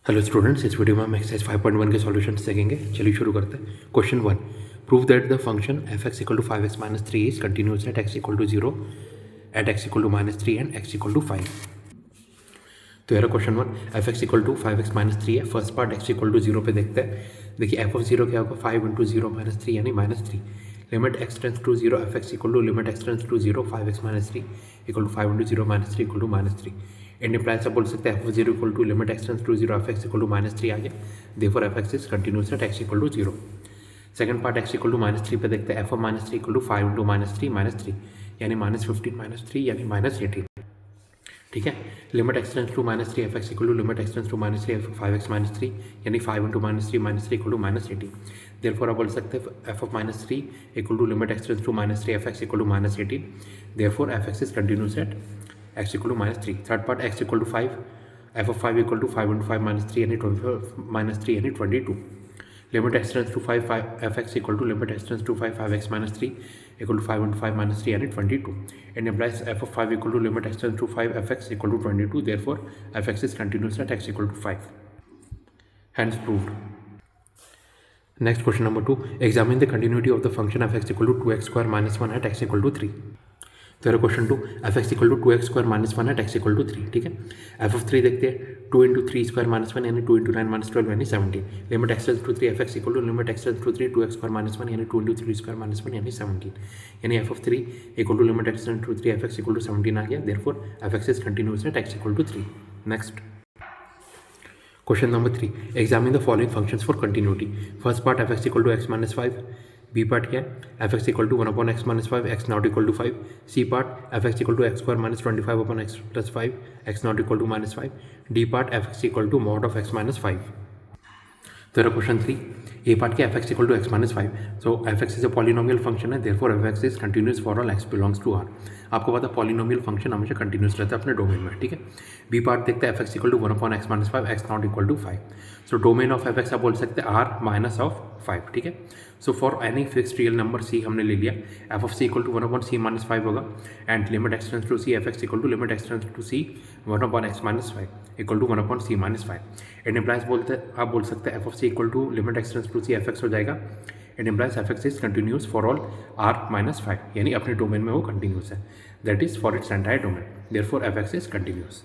Hello students, इस video में हम एक्सरसाइज 5.1 के सॉल्यूशंस देखेंगे। चलिए शुरू करते हैं। Question 1, prove that the function F x equal to 5x minus 3 is continuous at x equal to 0 at x equal to -3 and x equal to 5। तो यार question 1, f x equal to 5x minus 3 है। First part x equal to 0 पे देखते हैं। देखिए F of 0 क्या होगा, 5 into 0 minus 3 यानी -3। Limit x tends to 0 F x equal to limit x tends to 0 5x minus 3 equal to 5 into 0 minus 3 equal to -3। And implies बोल सकते हैं F of 0 equal to limit x tends to 0 F x equal to -3 आ गया। Therefore F x is continuous at x equal to 0। Second part x equal to -3 पे देखते हैं। F of -3 equal to 5 into -3 यानी -15 -3 यानी -18। ठीक है। Limit x tends to -3 F x equal to limit x tends to -3 5x -3 यानी 5 into -3 equal to -18। Therefore आप बोल सकते हैं F of -3 equal to limit x tends to -3 F x equal to -18। Therefore F x is continuous at x equal to -3। Third part x equal to 5 F of 5 equal to 5 into 5 -3 यानी 3 यानी 22। Limit x tends to 5 F x equal to limit x tends to 5 5x -3 equal to 5 into 5 -3 यानी 22। And implies F of 5 equal to limit x tends to 5 F x equal to 22। Therefore F x is continuous at x equal to 5। Hence proved. Next question number 2, examine the continuity of the function f x equal to 2x square minus 1 at x equal to 3। तो यार question 2, F x equal to 2x square minus 1 at x equal to 3। ठीक है। F of 3 देखते हैं। 2 into 3 square minus 1 यानी 2 into 9 minus 12 यानी 17। Limit x tends to 3 F x equal to limit x tends to 3 2x square minus 1 यानी 2 into 3 square minus 1 यानी 17। यानी F of 3 equal to limit x tends to 3 F x equal to 17 आ गया। Therefore F x is continuous at x equal to 3। Next question number 3, examine the following functions for continuity. First part F x equal to x minus 5। B part क्या है, F x equal to 1 upon X minus 5 X not equal to 5। C part F x equal to X square minus 25 upon X plus 5 X not equal to -5। D part F x equal to mod of X minus 5। तो यार question 3, A part क्या, F x equal to X minus 5। So F x is a polynomial function है। Therefore F x is continuous for all X belongs to R. आपको पता है polynomial function हमेशा continuous रहता है अपने डोमेन में। ठीक है। बी पार्ट देखते हैं F x equal to 1 upon X minus 5 X not equal to 5। So domain of F X आप बोल सकते हैं आर माइनस ऑफ 5। ठीक है। So for any fixed real number C हमने ले लिया। F of C equal to 1 upon C minus 5 होगा। And limit x tends to C F x equal to limit x tends to C 1 upon X minus 5 equal to 1 upon C minus 5। And implies बोलते हैं आप बोल सकते हैं F of C equal to limit x tends to C F X हो जाएगा। And implies F x is continuous for all R minus 5 यानी अपने डोमेन में वो कंटिन्यूस है। That is for its entire domain. Therefore F x is continuous.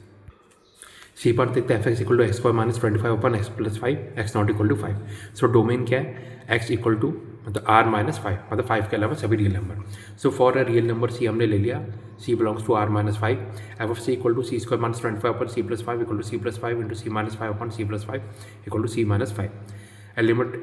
C पर देखते हैं F x equal to X square minus 25 upon X plus 5 X not equal to 5। So domain क्या है, एक्स इक्वल टू मतलब R minus 5 मतलब 5 के अलावा सभी real number. So for a real number C हमने ले लिया, C belongs to R minus 5। F of C equal to C square minus 25 upon C plus 5 equal to C plus 5 into C minus 5 upon C plus 5 equal to C minus 5। And limit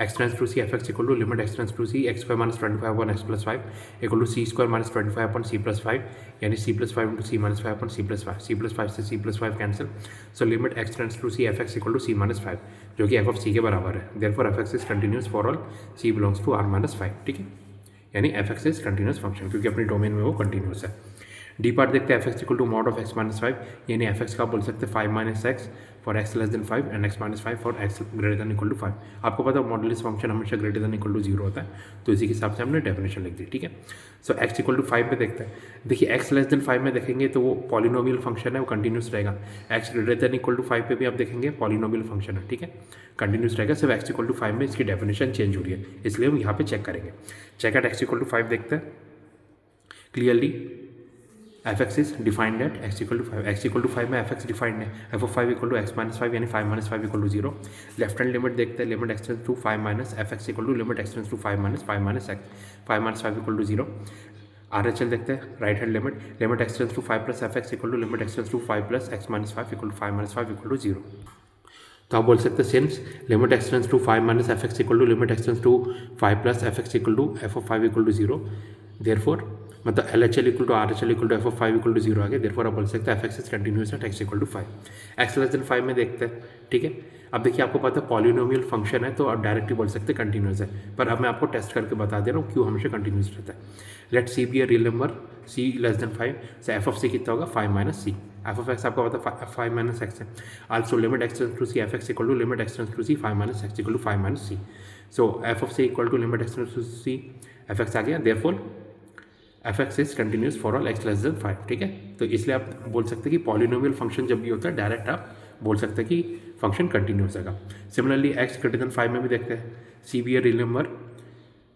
x tends to C F x equal to limit x tends to C X square minus 25 upon X plus 5 equal to C square minus 25 upon C plus 5 यानी C plus 5 into C minus 5 upon C plus 5। C plus 5 से C plus 5 cancel. So limit x tends to C F x equal to C minus 5 जो कि F of C के बराबर है। Therefore F x is continuous for all C belongs to R minus 5। ठीक है। यानी F x is continuous function क्योंकि अपने डोमेन में वो कंटिन्यूस है। डी पार्ट देखते हैं F x equal to mod of X minus 5 यानी एफ एक्स का बोल सकते हैं 5 minus X for x less than 5 and X minus 5 for x greater than equal to 5। आपको पता है मॉडुलस फंक्शन हमेशा ग्रेटर देन इक्वल टू 0 होता है, तो इसी के हिसाब से हमने डेफिनेशन लिख दी। ठीक है। सो एक्स इक्वल टू 5 पे देखते हैं। देखिए एक्स लेस देन 5 में देखेंगे तो वो पॉलिनोमियल फंक्शन है, वो कंटिन्यूस रहेगा। X greater than equal to 5 पे भी आप देखेंगे पॉलिनोमियल फंक्शन है। ठीक है। कंटिन्यूस रहेगा। सिर्फ एक्स इक्वल टू 5 में इसकी डेफिनेशन चेंज हो रही है, इसलिए हम यहाँ पे चेक करेंगे। Check at x equal to 5 देखते हैं clearly. F x is defined at x equal to 5। X equal to 5 में एफ एक्स डिफाइंड है। F of 5 equal to X minus 5 यानी 5 minus 5 equal to 0। Left hand limit देखते हैं। Limit x tends to 5 minus F x equal to limit x tends to 5 minus X 5 minus 5 equal to 0। R H L देखते हैं। Right hand limit limit x tends to 5 plus F x equal to limit x tends to 5 plus X minus 5 equal to 5 minus 5 equal to 0। तो आप बोल सकते हैं since limit x tends to 5 minus F x equal to limit x tends to 5 plus F x equal to F of 5 equal to 0। Therefore मतलब L H L equal to R H L equal to F of 5 equal to 0 आ गया। Therefore आप बोल सकते हैं F x is continuous at x equal to 5। X less than 5 में देखते हैं। ठीक है। अब देखिए आपको पता है पॉलिनोमियल फंक्शन है तो आप डायरेक्टली बोल सकते हैं कंटिन्यूस है, पर अब मैं आपको टेस्ट करके बता दे रहा हूँ क्यों हमेशा कंटिन्यूस रहता है। Let C be a real number C less than 5। So F of C कितना होगा 5 minus C. F of X आपको पता है 5 माइनस एक्स है। Also limit x tends to C F x equal to limit x tends to C 5 minus X equal to 5 minus C. So F of C equal to limit x tends to C F X आ गया। Therefore F x is continuous for all x less than 5। ठीक है। तो इसलिए आप बोल सकते हैं कि पॉलिनोमियल फंक्शन जब भी होता है डायरेक्ट आप बोल सकते हैं कि फंक्शन कंटिन्यूस है। सिमिलरली एक्स ग्रेटर देन 5 में भी देखते हैं, C be a real number,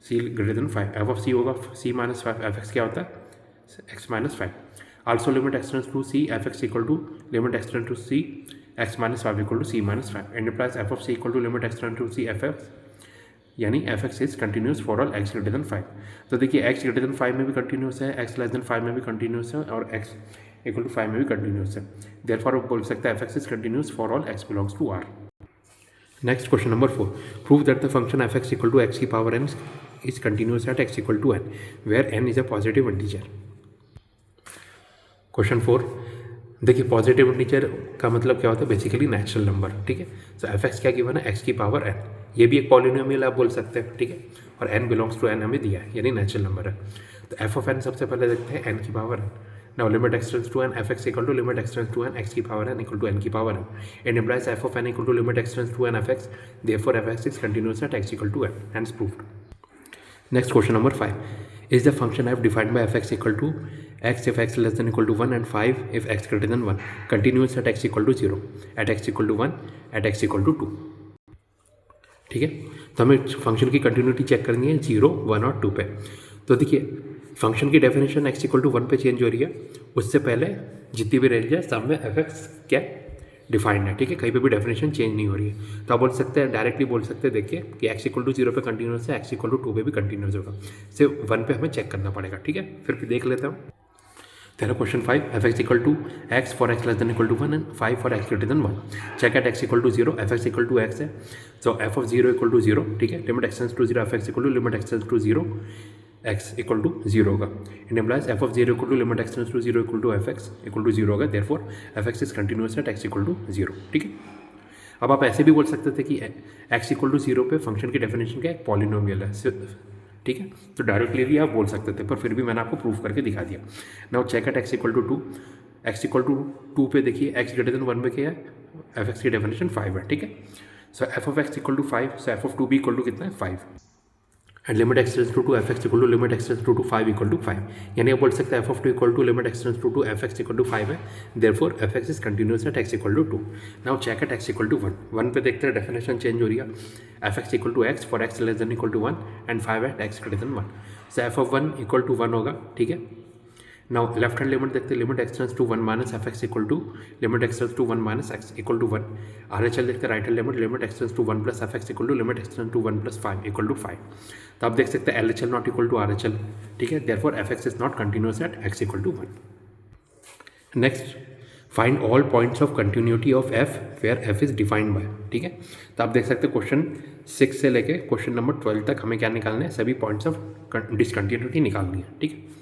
C greater than 5, F of C होगा सी माइनस 5, एफ एक्स क्या होता है X minus 5। Also limit X tends to C F x equal to limit X tend to C X minus 5 equal to C minus 5 and plus F of C equal to limit X tend to C F x, यानी F x is continuous for all x greater than 5। तो देखिए x greater than 5 में भी continuous है, x less than 5 में भी continuous है और एक्स इक्वल टू 5 में भी कंटिन्यूस है। देयरफॉर आप बोल सकते हैं F x is continuous for all X belongs to R. Next question number 4, prove that the function F x equal to X की power N is continuous at x equal to N where N is a positive integer. Question 4, देखिए positive integer का मतलब क्या होता है, basically natural number, ठीक है। तो एफ एक्स क्या गिवन है, एक्स की पावर एन, ये भी एक पॉलिनोमियल आप बोल सकते हैं, ठीक है, और एन बिलोंग्स टू एन हमें दिया है, यानी नेचुरल नंबर है। तो एफ ऑफ एन सबसे पहले देखते हैं एन की power N. Now limit X tends to N F x equal to limit X tends to N X की power N equal to N की power N and implies F of N equal to limit X tends to N F X, therefore F x is continuous at x equal to N, hence proved. Next question number 5, is the function f defined by fx equal to x if x less than equal to 1 and 5 if x greater than 1 continuous at x equal to 0 at x equal to 1 at x equal to 2। ठीक है, तो हमें function की continuity check करनी है 0, 1 और 2 पे। तो देखिए फंक्शन की डेफिनेशन x इक्वल टू 1 पे चेंज हो रही है, उससे पहले जितनी भी रेंज है सब में एफ एक्स क्या डिफाइंड है, ठीक है, कहीं पे भी डेफिनेशन चेंज नहीं हो रही है। तो आप बोल सकते हैं, डायरेक्टली बोल सकते हैं, देखिए कि x इक्वल टू 0 पे कंटिन्यूस है, x इक्वल टू 2 पे भी कंटिन्यूस होगा, सिर्फ 1 पे हमें चेक करना पड़ेगा, ठीक है। फिर देख लेते हैं तेरा question 5, F x equal to X for x less than equal to 1 and 5 for x greater than 1, check at x equal to 0, F x equal to X है, तो एफ ऑफ 0 इक्वल टू 0, ठीक है, limit X tends to 0 F x equal to limit X tends to 0 x equal to 0 होगा, it implies F of 0 equal to limit X tends to 0 equal to F x equal to 0 होगा, therefore F x is continuous at x equal to 0, ठीक है। अब आप ऐसे भी बोल सकते थे कि एक्स इक्वल टू 0 पे फंक्शन की डेफिनेशन क्या है, पॉलिनोमियल है, ठीक है, तो डायरेक्टली भी आप बोल सकते थे, पर फिर भी मैंने आपको प्रूफ करके दिखा दिया। Now check at x equal to 2, X equal to 2 पे देखिए एक्स ग्रेटर देन 1 में क्या है, एफ एक्स की डेफिनेशन 5 है, ठीक है। So F of X equal to 5, so F of 2 भी इक्वल टू कितना है 5 and limit X tends to F x equal to limit X tends to 5 equal to 5, यानी आप बोल सकते हैं F of 2 equal to limit X tends to F x equal to 5 है, therefore F x is continuous at x equal to 2। Now check at x equal to 1 पे देखते हैं definition change हो रही है, F x equal to X for x less than equal to 1 and 5 at X greater than 1, so F of 1 equal to 1 होगा, ठीक है। Now left hand limit देखते हैं, limit X tends to 1 minus F x equal to limit X tends to 1 minus X equal to 1, R H L देखते हैं, right hand limit limit X tends to 1 plus F x equal to limit X tends to 1 plus 5 equal to 5। तो आप देख सकते हैं L H L not equal to R H L, ठीक है, therefore F x is not continuous at x equal to 1। Next, find all points of continuity of F where F is defined by, ठीक है। तो आप देख सकते हैं question 6 से लेके क्वेश्चन नंबर 12 तक हमें क्या निकालना है, सभी पॉइंट्स ऑफ डिसकंटिन्यूटी निकालनी है, ठीक है।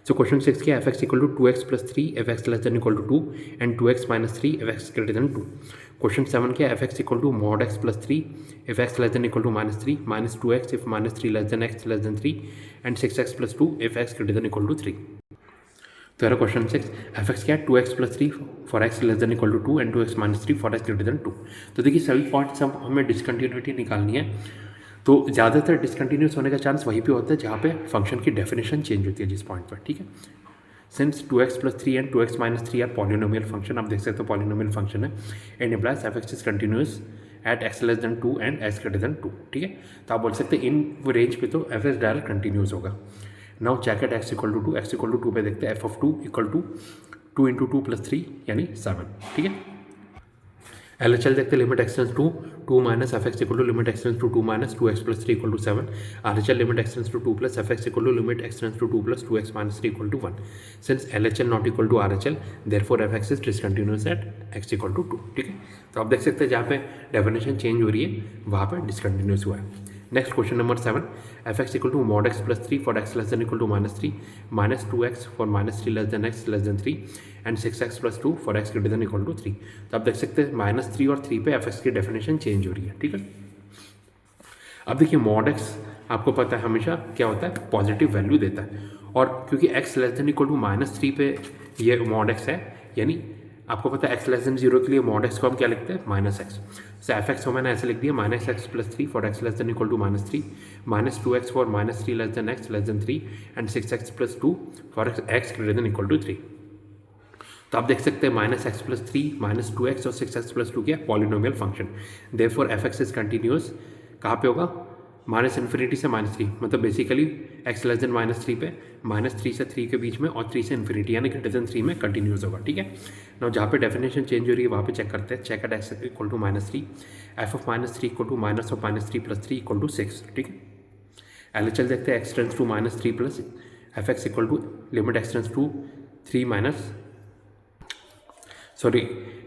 सो क्वेश्चन 6 क्या, F x equal to 2x plus 3 F X less than equal to 2 and 2x minus 3 F X greater than 2। Question 7 क्या, F x equal to mod x plus 3 F X less than equal to minus 3 minus 2x if minus 3 less than x less than 3 and 6x plus 2 F X greater than equal to 3। तो यार question 6, F x क्या है 2x plus 3 for x less than equal to 2 and 2x minus 3 for x greater than 2। तो देखिए सभी points सब हमें discontinuity निकालनी है, तो ज़्यादातर डिसकंटिन्यूस होने का चांस वहीं पे होता है जहाँ पे फंक्शन की डेफिनेशन चेंज होती है जिस पॉइंट पर, ठीक है। Since 2x plus 3 and 2x minus 3 are polynomial function, आप देख सकते हो पॉलिनोमियल फंक्शन है, and implies F x is continuous at X less than 2 and X greater than 2, ठीक है। तो आप बोल सकते हैं इन रेंज पे तो एफ एक्स डायरेक्ट कंटिन्यूस होगा। Now check at x equal to 2, X equal to 2 पे देखते हैं F of 2 equal to 2 into 2 plus 3 यानी 7, ठीक है। एल एच एल देखते हैं, limit X tends to 2 minus F x equal to limit X tends to 2 minus 2x plus 3 equal to 7, R H L limit X tends to 2 plus F x equal to limit X tends to 2 plus 2x minus 3 equal to 1। Since L H L not equal to R H L, therefore F x is discontinuous at x equal to 2, ठीक है। तो आप देख सकते हैं जहाँ पे definition change हो रही है वहाँ पर डिसकंटिन्यूअस हुआ है। Next question number 7, F x equal to mod x plus 3 for x less than equal to minus 3 minus 2x for minus 3 less than x less than 3 and 6x plus 2 for x greater than equal to 3। तो आप देख सकते हैं minus 3 और 3 पे f x की definition change हो रही है, ठीक है। अब देखिए मॉड x आपको पता है हमेशा क्या होता है, पॉजिटिव वैल्यू देता है, और क्योंकि x less than equal to minus 3 पे ये मॉड x है, यानी आपको पता है x लेस देन 0 के लिए मॉड x को हम क्या लिखते हैं, minus X. So F X को मैंने ऐसे लिख दिया minus X plus 3 for x less than equal to minus 3 minus 2x for minus 3 less than x less than 3 and 6x plus 2 for x greater than equal to 3। तो आप देख सकते हैं minus X plus three minus two X और six X plus two क्या polynomial function. Therefore F x is continuous कहाँ पे होगा, माइनस इन्फिनिटी से माइनस थ्री, मतलब basically x less then minus three पे माइनस थ्री से थ्री के बीच में और थ्री से इन्फिनिटी यानी ग्रेटर देन थ्री में कंटिन्यूस होगा। ठीक है ना, जहाँ पे डेफिनेशन चेंज हो रही है वहाँ पे चेक करते हैं। Check at x equal to minus three, F of minus three equal to minus of minus three plus three equal to six. ठीक है, एलएचएल देखते हैं, X tends to minus three plus F x equal to limit x tends to three minus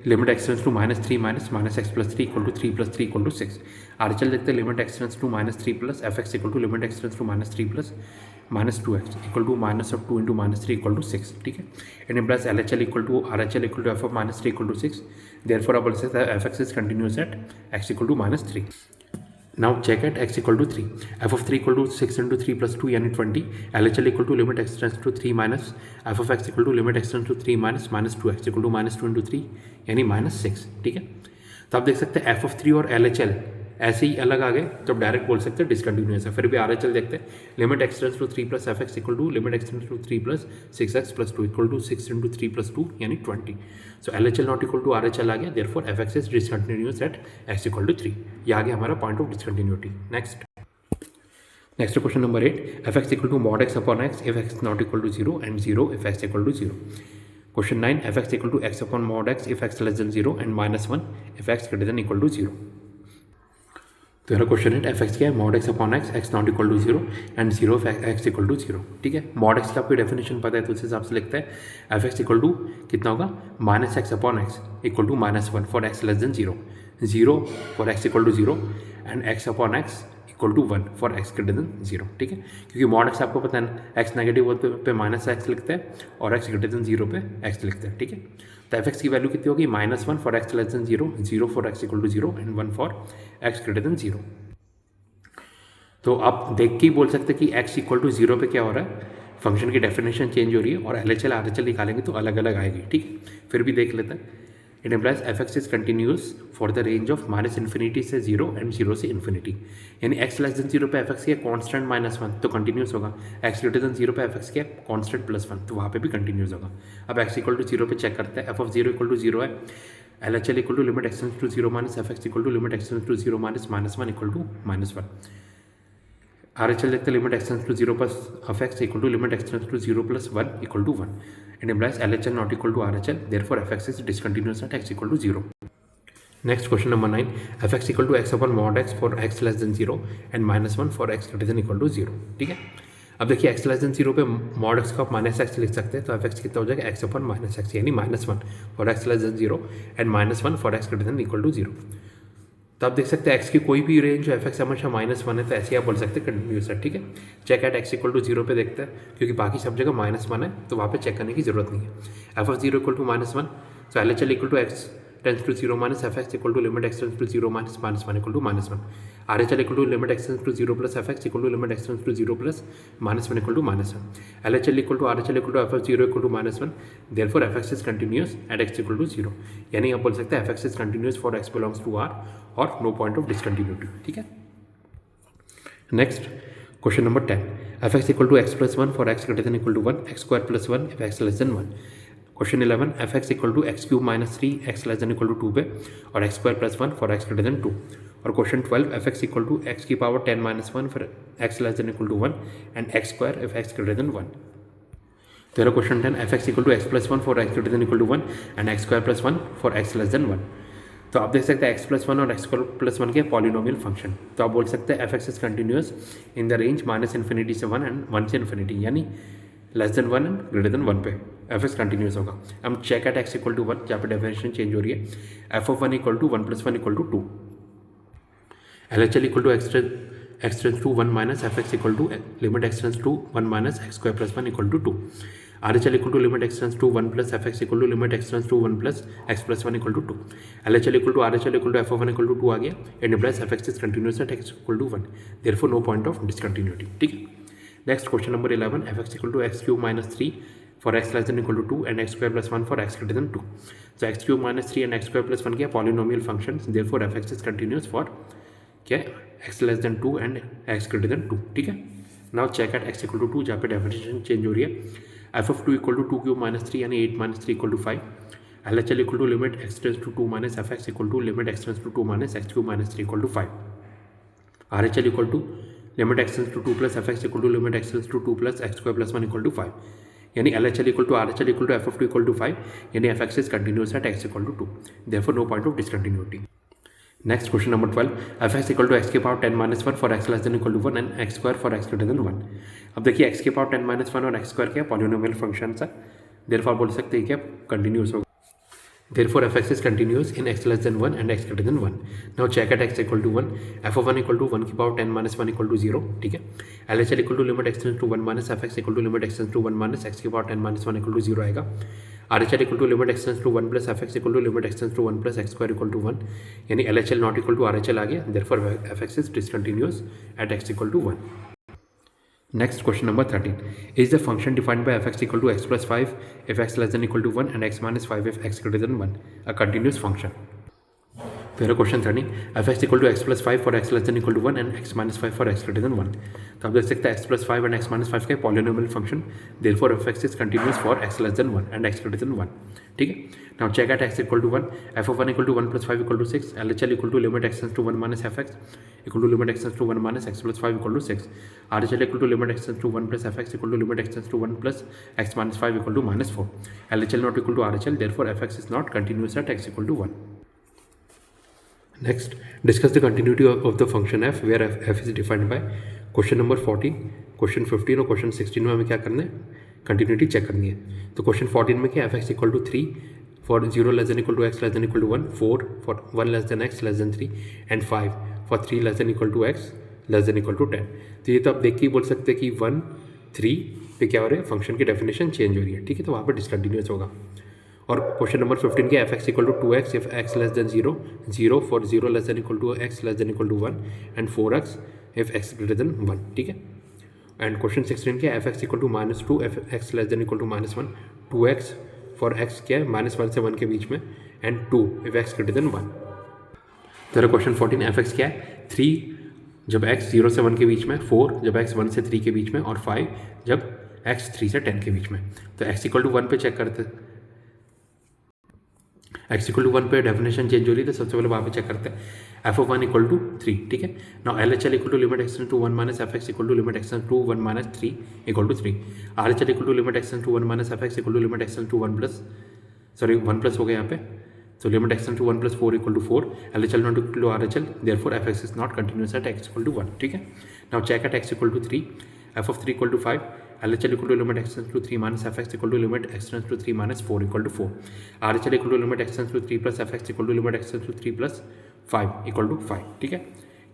limit x tends to minus three minus X plus three equal to three plus three equal to six. RHL देखते हैं, limit x tends to minus three plus F x equal to limit x tends to minus three plus minus two X equal to minus of two into minus three equal to six. ठीक है, and plus LHL equal to RHL equal to F of minus three equal to six. Therefore आप बोल सकते हैं F x is continuous at x equal to minus three. Now check at x equal to 3, f of 3 equal to 6 into 3 plus 2 यानी 20, LHL equal to limit x tends to 3 minus f of x equal to limit x tends to 3 minus 2x equal to minus 2 into 3 यानी minus 6। ठीक है, तो आप देख सकते हैं f of 3 और LHL ऐसे ही अलग आ गए तो आप डायरेक्ट बोल सकते हैं डिसकंटिन्यूस है। फिर भी RHL देखते हैं, limit x tends to 3 plus F x equal to limit x tends to 3 plus 6x plus 2 equal to 6 into 3 plus 2 यानी 20। So LHL not equal to RHL आ गया, therefore F x is discontinuous at x equal to 3। ये आ गया हमारा point of discontinuity. Next question number 8, f x equal to mod x upon x if x not equal to 0 and 0 if x equal to 0। Question 9, f x equal to x upon mod x if x less than 0 and minus 1 if x greater than equal to 0। तो मेरा question है, F x क्या है, mod x upon x, x not equal to 0 and 0 x equal to 0। ठीक है, mod x का आपको definition पता है तो उस हिसाब से लिखते हैं एफ एक्स इक्वल टू कितना होगा, minus x upon x equal to minus 1 for x less than 0, 0 for x equal to 0 and x upon x equal to 1 for x greater than 0। ठीक है, क्योंकि मॉड एक्स आपको पता है x negative होते पे माइनस एक्स लिखते हैं और एक्स ग्रेटर देन 0 पे एक्स लिखते हैं। ठीक है, तो एफ एक्स की वैल्यू कितनी होगी, minus 1 for x less than 0, 0 for x equal to 0 and 1 for x greater than 0। तो आप देख के ही बोल सकते हैं कि x इक्वल टू 0 पे क्या हो रहा है, फंक्शन की डेफिनेशन चेंज हो रही है और LHL RHL निकालेंगे तो अलग अलग आएगी। ठीक है, फिर भी देख लेते हैं। It implies F x is continuous for the range of minus infinity से 0 एंड 0 से इन्फिनिटी, यानी x लेस देन 0 पे एफ एक्स क्या कॉन्स्टेंट माइनस 1 तो कंटिन्यूस होगा, x ग्रेटर देन 0 पे एफ एक्स क्या कॉन्स्टेंट प्लस 1 तो वहाँ पे भी कंटिन्यूस होगा। अब x इक्वल टू 0 पे चेक करते हैं, एफ ऑफ 0 इक्वल टू 0 है, LHL equal to limit x tends to 0 minus F x equal to limit x tends to 0 minus 1 equal to minus 1। RHL देखते हैं, limit x tends to 0 plus F x equal to limit x tends to 0 plus 1 equal to 1। It implies LHL not equal to RHL, therefore F x is discontinuous at x equal to 0। Next question number 9, f x equal to x upon mod x for x less than 0 and minus 1 for x greater than equal to 0। ठीक है, अब देखिए x less than 0 पे mod x का आप minus x लिख सकते हैं, तो एफ एक्स कितना हो जाएगा, एक्स अपॉन माइनस एक्स यानी minus 1 for x less than 0 and minus 1 for x greater than equal to 0। तो आप देख सकते हैं एक्स की कोई भी रेंज जो एफ एक्स हमेशा माइनस 1 है तो ऐसे ही आप बोल सकते हैं कंटिन्यूस है। ठीक है, check at x equal to 0 पे देखते हैं, क्योंकि बाकी सब जगह माइनस 1 है तो वहाँ पे चेक करने की जरूरत नहीं है। F of 0 equal to minus 1, तो LHL equal to x tends to 0 minus F x equal to limit x tends to 0 minus 1 equal to minus 1। RHL equal to limit x tends to 0 plus F x equal to limit x tends to 0 plus minus 1 equal to minus 1। LHL equal to RHL equal to F of 0 equal to minus 1, therefore F x is continuous at x equal to 0, यानी आप बोल सकते हैं F x is continuous for x belongs to R और no point of discontinuity. ठीक है, next question number 10, F x equal to x plus 1 for x greater than equal to 1, x square plus 1 if x less than 1। Question 11, F x equal to x cube minus 3 X less than equal to 2 पे और X square plus 1 for x greater than 2। और question 12, F x equal to X की power 10 minus 1 for x less than equal to 1 and X square if x greater than 1। तेरा question 10, F x equal to x plus 1 for x greater than equal to 1 and X square plus 1 for x less than 1। तो आप देख सकते हैं x plus 1 और x plus 1 के polynomial function, तो आप बोल सकते हैं F x is continuous in the range minus infinity से 1 एंड 1 से इन्फिनिटी, यानी less than 1 and greater than 1 पे एफ एक्स कंटिन्यूस होगा। हम check at x equal to 1, जहाँ पे डेफिनेशन चेंज हो रही है, F of 1 equal to 1 plus 1 equal to 2। LHL equal to x tends to 1 minus F x equal to limit x tends to 1 minus x square plus 1 equal to 2। RHL equal to limit x tends to 1 plus F x equal to limit x tends to 1 plus x plus 1 equal to 2। LHL equal to RHL equal to F of 1 equal to 2 आ गया, and implies F x is continuous at x equal to 1, therefore no point of discontinuity. ठीक है, next question number 11, F x equal to x cube minus 3 for x less than equal to 2 and X square plus 1 for x greater than 2। तो X cube minus 3 and X square plus 1 क्या polynomial function, therefore F x is continuous for क्या X less than 2 and X greater than 2। ठीक है, now check at x equal to 2, जहाँ पे definition change हो रही है, F of two equal to 2 cube minus 3 यानी 8 minus 3 equal to 5, L H L equal to limit x tends to 2 minus F x equal to limit x tends to 2 minus x cube minus 3 equal to 5, R H L equal to limit x tends to 2 plus F x equal to limit x tends to 2 plus x square plus 1 equal to 5, यानी L H L equal to R H L equal to F of two equal to 5, यानी F x is continuous at x equal to 2, therefore no point of discontinuity. Next question number 12, F x equal to X के power 10 minus 1 for x less than equal to 1 and X square for x greater than 1. अब देखिए x के power 10 minus 1 और X square क्या polynomial function है, therefore बोल सकते हैं क्या कंटिन्यूस होगा. Therefore, f(x) is continuous in x less than 1 and x greater than 1. Now check at x equal to 1, f of 1 equal to 1 की power 10 minus 1 equal to 0, ठीक है. LHL equal to limit x tends to 1 minus fx equal to limit x tends to 1 minus x की power 10 minus 1 equal to 0 आएगा. RHL equal to limit x tends to 1 plus fx equal to limit x tends to 1 plus x square equal to 1, यानी LHL not equal to RHL आ गया. Therefore, fx is discontinuous at x equal to 1. Next question number 13, is the function defined by fx equal to x plus 5 if x less than equal to 1 and x minus 5 if x greater than 1 a continuous function. फिर question 13, fx equal to x plus 5 for x less than equal to 1 and x minus 5 for x greater than 1. तो आप देख सकते हैं x plus 5 and x minus 5 का polynomial function, therefore fx is continuous for x less than 1 and x greater than 1, ठीक है. Now check at x equal to 1, f of 1 equal to 1 plus 5 equal to 6, LHL equal to limit x tends to 1 minus fx equal to limit x tends to 1 minus x plus 5 equal to 6, RHL equal to limit x tends to 1 plus fx equal to limit x tends to 1 plus x minus 5 equal to minus 4, LHL not equal to RHL, therefore fx is not continuous at x equal to 1. Next, discuss the continuity of the function f where f is defined by question number 14, question 15 और question 16 में हमें क्या करना है, continuity check करनी है. तो question 14 में क्या, F x equal to 3 for 0 less than equal to x less than equal to 1, 4 for 1 less than x less than 3 and 5 for 3 less than equal to x less than equal to 10. तो ये तो आप देख के ही बोल सकते हैं कि 1 3 पे क्या हो रहा है, फंक्शन की डेफिनेशन चेंज हो रही है, ठीक है. तो वहाँ पर डिसकंटिन्यूस होगा. और क्वेश्चन नंबर 15 के f x equal to 2x if x less than 0, 0 for 0 less than equal to x less than equal to 1 and 4x if x greater than 1, ठीक है. एंड क्वेश्चन 16 के f x equal to -2 if x less than equal to -1, 2x for x क्या है -1 से 1 के बीच में and 2 if x greater than 1. तो क्वेश्चन 14 एफ एक्स क्या है, 3 जब x 0 से 1 के बीच में, 4 जब x 1 से 3 के बीच में और 5 जब x 3 से 10 के बीच में. तो x इक्वल टू 1 पे चेक करते हैं, x इक्वल टू 1 पे डेफिनेशन चेंज हो रही है, तो सबसे पहले वहाँ पे चेक करते हैं एफ ऑफ 1 इक्वल टू 3, ठीक है. Now L H L equal to limit x to 1 minus F x equal to limit x to 1 minus 3 equal to 3, R H L equal to limit x to 1 minus F x equal to limit x to 1 plus 1 हो गया यहाँ पे, तो limit x to 1 plus 4 equal to 4, L H L not equal to R H L, therefore F x is not continuous at x equal to 1, ठीक है. Now check at x equal to 3, f of 3 equal to 5, LHL equal to limit x tends to 3 minus fx equal to limit x tends to 3 minus 4 equal to 4, RHL equal to limit x tends to 3 plus fx equal to limit x tends to 3 plus 5 equal to 5, ठीक है.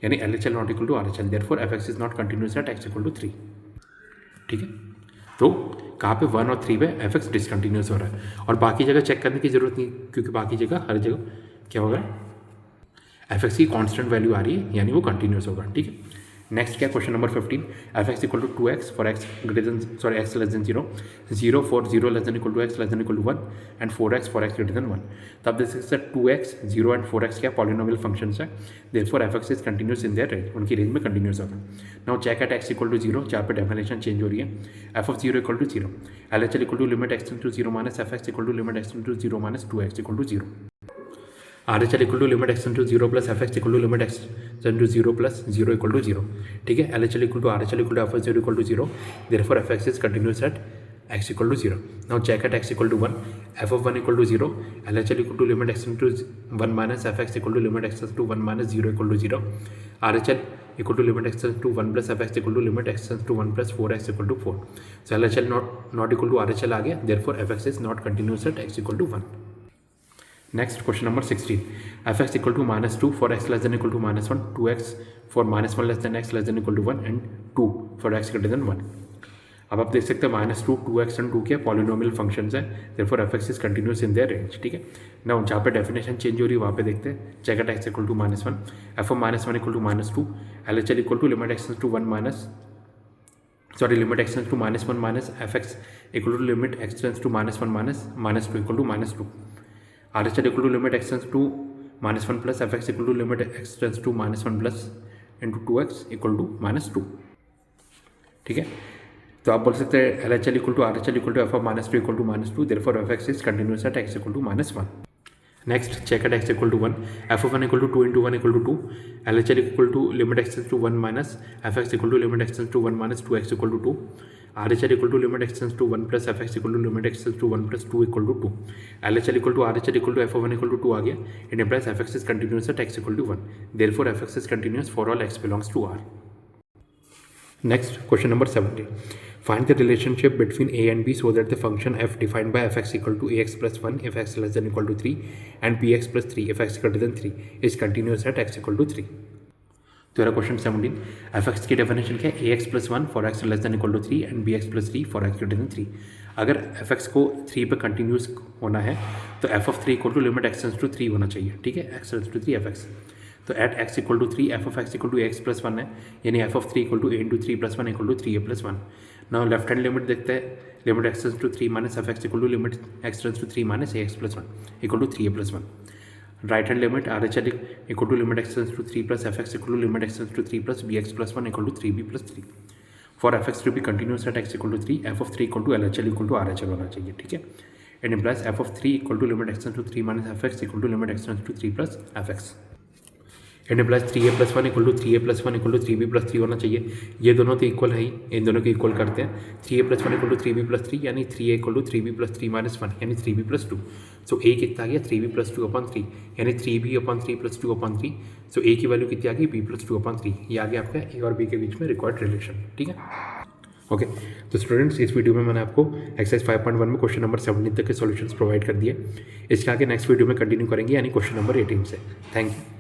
यानी LHL not equal to RHL, therefore fx is not continuous at x equal to 3, ठीक है. तो कहाँ पे 1 और 3 पे fx डिसकंटिन्यूस हो रहा है और बाकी जगह चेक करने की जरूरत नहीं, क्योंकि बाकी जगह हर जगह क्या होगा, fx की कांस्टेंट वैल्यू आ रही है, यानी वो कंटिन्यूस होगा, ठीक है. नेक्स्ट क्या, question number 15, f x equal to 2x for x greater than x less than 0, 0 for 0 less than equal to x less than equal to 1 and 4x for x greater than 1. तो आप देख सकते हैं 2x 0 and 4x क्या polynomial functions है, therefore F x is continuous in their range, उनकी range में continuous होगा. Now check at x equal to 0, जहाँ पे डेफिनेशन चेंज हो रही है, F of 0 equal to 0, L H L equal to limit x to 0 minus F x equal to limit x to 0 minus 2x equal to 0, RHL equal to limit x to 0 plus F x equal to limit x to 0 plus 0 equal to 0, ठीक है. LHL equal to RHL equal to F of 0 equal to 0, therefore F x is continuous at x equal to 0. Now check at x equal to 1, f of 1 equal to 0, LHL equal to limit x to 1 minus F x equal to limit x to 1 minus 0 equal to 0, RHL equal to limit x to 1 plus F x equal to limit x to 1 plus 4x equal to 4. So LHL not equal to RHL आ गया, therefore F x is not continuous at x equal to 1. Next question number 16, fx equal to -2 for x less than equal to -1, 2x for -1 less than x less than equal to 1 and 2 for x greater than 1. अब आप देख सकते हैं -2, 2x and 2 क्या polynomial functions है, therefore fx is continuous in their range, ठीक है. Now जहाँ पे डेफिनेशन चेंज हो रही है वहाँ पे देखते हैं, check at x equal to -1, f of -1 equal to -2, LHL equal to limit x to 1 minus limit x to -1 minus F x equal to limit x to -1 minus -2 equal to -2, RHL equal to limit x to -1 plus F x equal to limit x to -1 plus into 2x equal to -2, ठीक है. तो आप बोल सकते हैं L H L equal to R H L equal to F of minus two equal to minus two, therefore F x is continuous at x equal to minus one. Next, check at x equal to 1, f of 1 equal to 2 into 1 equal to 2, LHL equal to limit x tends to 1 minus fx equal to limit x tends to 1 minus 2x equal to 2, RHL equal to limit x tends to 1 plus fx equal to limit x tends to 1 plus 2 equal to 2, LHL equal to RHL equal to f of 1 equal to 2 आ गया. It implies fx is continuous at x equal to 1. Therefore, fx is continuous for all x belongs to R. Next, question number 17. Find the relationship between a and b so that the function f defined by fx equal to ax plus 1 if x less than equal to 3 and bx plus 3 if x greater than 3 is continuous at x equal to 3. तो यह question 17. fx की definition क्या है? ax plus 1 for x less than equal to 3 and bx plus 3 for x greater than 3. अगर fx को 3 पे continuous होना है तो f of 3 equal to limit x tends to 3 होना चाहिए. ठीक है, x टेंड्स टू 3 fx. तो at x equal to 3 f of x equal to ax plus 1 है, यानी f of 3 equal to a into 3 plus 1 equal to 3a plus 1. Now left hand limit देखते हैं. Limit x tends to 3 minus f x equal to limit x tends to 3 minus ax plus 1 equal to 3a plus 1. Right hand limit R H L equal to limit x tends to 3 plus f x equal to limit x tends to 3 plus bx plus 1 equal to 3b plus 3. For f x to be continuous at x equal to 3, f of 3 equal to LHL equal to RHL होना चाहिए. ठीक है, it implies f of 3 equal to limit x tends to 3 minus f x equal to limit x tends to 3 plus f x. And plus 3a plus 1 equal to 3a plus 1 equal to 3b plus 3 होना चाहिए. ये दोनों तो equal है ही, इन दोनों को equal करते हैं. 3a plus 1 equal to 3b plus 3 यानी 3a equal to 3b plus 3 minus 1 यानी 3b प्लस 2. सो a कितना आ गया? 3b प्लस 2 अपॉन 3 यानी 3b upon 3 plus 2 upon 3. So a की वैल्यू कितनी आ गई? b plus 2 upon 3. ये आ गया आपका a और b के बीच में रिक्वायर्ड रिलेशन. ठीक है, ओके. तो स्टूडेंट्स, इस वीडियो में मैंने आपको एक्सरसाइज 5.1 में क्वेश्चन नंबर 17 तक के सॉल्यूशंस प्रोवाइड कर दिए. इसके आगे नेक्स्ट वीडियो में कंटिन्यू करेंगे यानी क्वेश्चन नंबर 18 से. Thank you.